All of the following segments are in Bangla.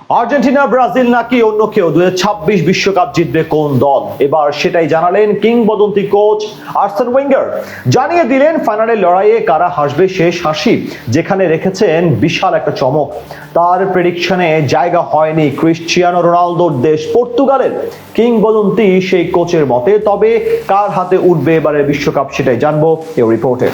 আর্জেন্টিনা, ব্রাজিল নাকি অন্য কেউ 2026 বিশ্বকাপ জিতবে কোন দল? এবার সেটাই জানালেন কিংবদন্তি কোচ আর্সেন ওয়েঙ্গার। জানিয়ে দিলেন ফাইনালের লড়াইয়ে কারা হাসবে শেষ হাসি, যেখানে রেখেছেন বিশাল একটা চমক। তার প্রেডিকশনে জায়গা হয়নি ক্রিস্টিয়ানো রোনালদোর দেশ পর্তুগালের। কিংবদন্তি সেই কোচের মতে তবে কার হাতে উঠবে এবারের বিশ্বকাপ সেটাই জানবো এই রিপোর্টে।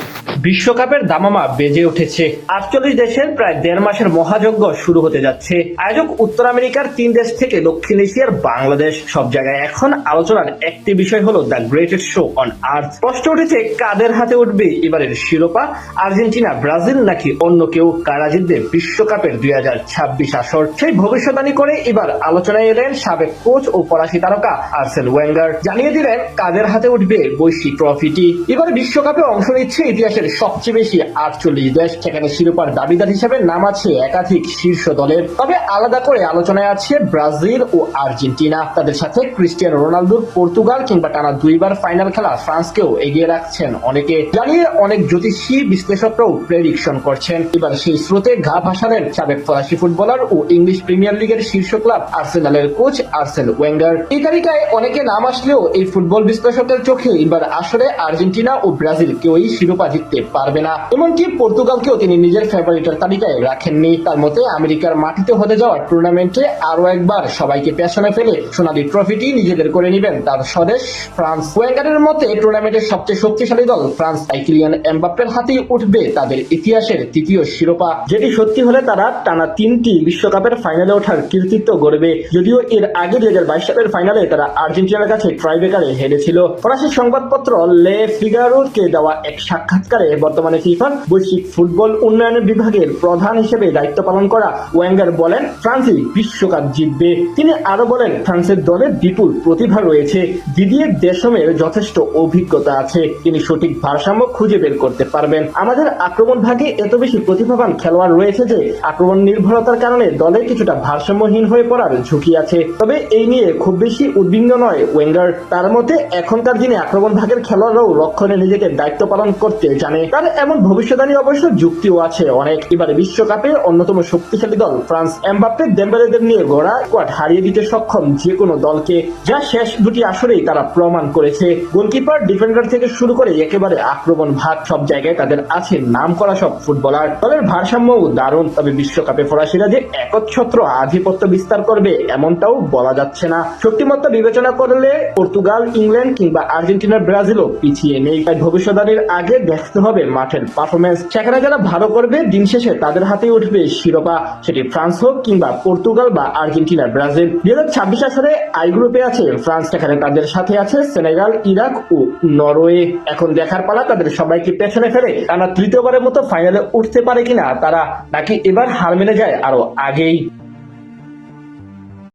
বিশ্বকাপের দামামা বেজে উঠেছে। 48 দেশের প্রায় 1.5 মাসের মহাযজ্ঞ শুরু হতে যাচ্ছে। আয়োজক উত্তর আমেরিকার 3 দেশ থেকে দক্ষিণ এশিয়ার বাংলাদেশ, সব জায়গায় এখন আলোচনার একটি বিষয় হলো the greatest show on earth. প্রশ্ন উঠেছে কাদের হাতে উঠবে এবারের শিরোপা, আর্জেন্টিনা, ব্রাজিল নাকি অন্য কেউ? কারা জিতবে বিশ্বকাপের 2026 আসর? সেই ভবিষ্যৎবাণী করে এবার আলোচনায় এলেন সাবেক কোচ ও ফরাসি তারকা আর্সেন ওয়েঙ্গার। জানিয়ে দিলেন কাদের হাতে উঠবে বৈশ্বিক ট্রফিটি। এবার বিশ্বকাপে অংশ নিচ্ছে ইতিহাসের সবচেয়ে বেশি 48 দেশ। সেখানে শিরোপার দাবিদার হিসেবে নাম আছে একাধিক শীর্ষ দলের। তবে আলাদা করে আলোচনায় আছে ব্রাজিল ও আর্জেন্টিনা। তাদের সাথে ক্রিস্টিয়ানো রোনালদোর পর্তুগাল কিংবা টানা 2বার ফাইনাল খেলা ফ্রান্সকেও এগিয়ে রাখছেন অনেকে। জানিয়ে অনেক জ্যোতিষী বিশ্লেষকরাও প্রেডিকশন করছেন। এবার সেই স্রোতে গা ভাসালেন সাবেক ফরাসি ফুটবলার ও ইংলিশ প্রিমিয়ার লিগের শীর্ষ ক্লাব আর্সেনালের কোচ আর্সেন ওয়েঙ্গার। এই তালিকায় অনেকে নাম আসলেও এই ফুটবল বিশ্লেষকের চোখে এবার আসলে আর্জেন্টিনা ও ব্রাজিল কেউই শিরোপা জিততে পারবে না। এমনকি পর্তুগালকেও তিনি নিজের ফেভারিটের তালিকায় রাখেননি। তার মতে আমেরিকার মাটিতে হতে যাওয়া টুর্নামেন্টে আরো একবার সবাইকে পেছনে ফেলে সোনালী ট্রফিটি নিজেদের করে নেবেন তার স্বদেশ ফ্রান্স। ওয়েঙ্গারের মতে টুর্নামেন্টের সবচেয়ে শক্তিশালী দল ফ্রান্স, তাই কিলিয়ান এমবাপ্পের হাতেই উঠবে তাদের ইতিহাসের 3য় শিরোপা, যেটি সত্যি হলে তারা টানা 3টি বিশ্বকাপের ফাইনালে ওঠার কৃতিত্ব গড়বে। যদিও এর আগে 2022 সালের ফাইনালে তারা আর্জেন্টিনার কাছে ট্রাইব্রেকারে হেরেছিল। ফরাসি সংবাদপত্র লে ফিগারোকে দেওয়া এক সাক্ষাৎকারে বর্তমানে ফিফার বৈশ্বিক ফুটবল উন্নয়ন বিভাগের প্রধান হিসেবে দায়িত্ব পালন করা ওয়েঙ্গার বলেন ফ্রান্সই বিশ্বকাপ জিতবে। তিনি আরো বলেন ফ্রান্সের দলে বিপুল প্রতিভা রয়েছে, দিদিয়ের দেশমের যথেষ্ট অভিজ্ঞতা আছে, তিনি সঠিক ভারসাম্য খুঁজে বের করতে পারবেন। আমাদের আক্রমণ ভাগে এত বেশি প্রতিভাবান খেলোয়াড় রয়েছে যে আক্রমণ নির্ভরতার কারণে দলে কিছুটা ভারসাম্যহীন হয়ে পড়ার ঝুঁকি আছে। তবে এই নিয়ে খুব বেশি উদ্বিগ্ন নয় ওয়েঙ্গার। তার মতে এখনকার দিনে আক্রমণ ভাগের খেলোয়াড়রাও রক্ষণে নিজেকে দায়িত্ব পালন করতে জানে। তার এমন ভবিষ্যৎবাণী অবশ্য যুক্তিও আছে অনেক। এবারে বিশ্বকাপের অন্যতম শক্তিশালী দল ফ্রান্স এমবাপ্পে, দেম্বেলেদের নিয়ে গড়া স্কোয়াড হারিয়ে দিতে সক্ষম যে কোনো দলকে, যা শেষ দুটি আসরেই তারা প্রমাণ করেছে। গোলকিপার, ডিফেন্ডার থেকে শুরু করে একেবারে আক্রমণ ভাগ সব জায়গায় তাদের আছে নাম করা সব ফুটবলার। দলের ভারসাম্যও দারুণ। তবে বিশ্বকাপে ফরাসিরা যে একচ্ছত্র আধিপত্য বিস্তার করবে এমনটাও বলা যাচ্ছে না। শক্তিমত্তা বিবেচনা করলে পর্তুগাল, ইংল্যান্ড কিংবা আর্জেন্টিনার ব্রাজিলও পিছিয়ে নেই। তাই ভবিষ্যৎবাণীর আগে দেখতে হবে মাঠের পারফরমেন্স। সেখানে যারা ভালো করবে দিন শেষে তাদের হাতে উঠবে শিরোপা, সেটি ফ্রান্স হোক কিংবা পর্তুগাল বা আর্জেন্টিনা, ব্রাজিল। 2026 আসরে আই গ্রুপে আছে ফ্রান্স, সেখানে তাদের সাথে আছে সেনেগাল, ইরাক ও নরওয়ে। এখন দেখার পালা তাদের সবাইকে পেছনে ফেলে টানা 3য়বারের মতো ফাইনালে উঠতে পারে কিনা তারা, নাকি এবার হার মেনে যায় আরো আগেই।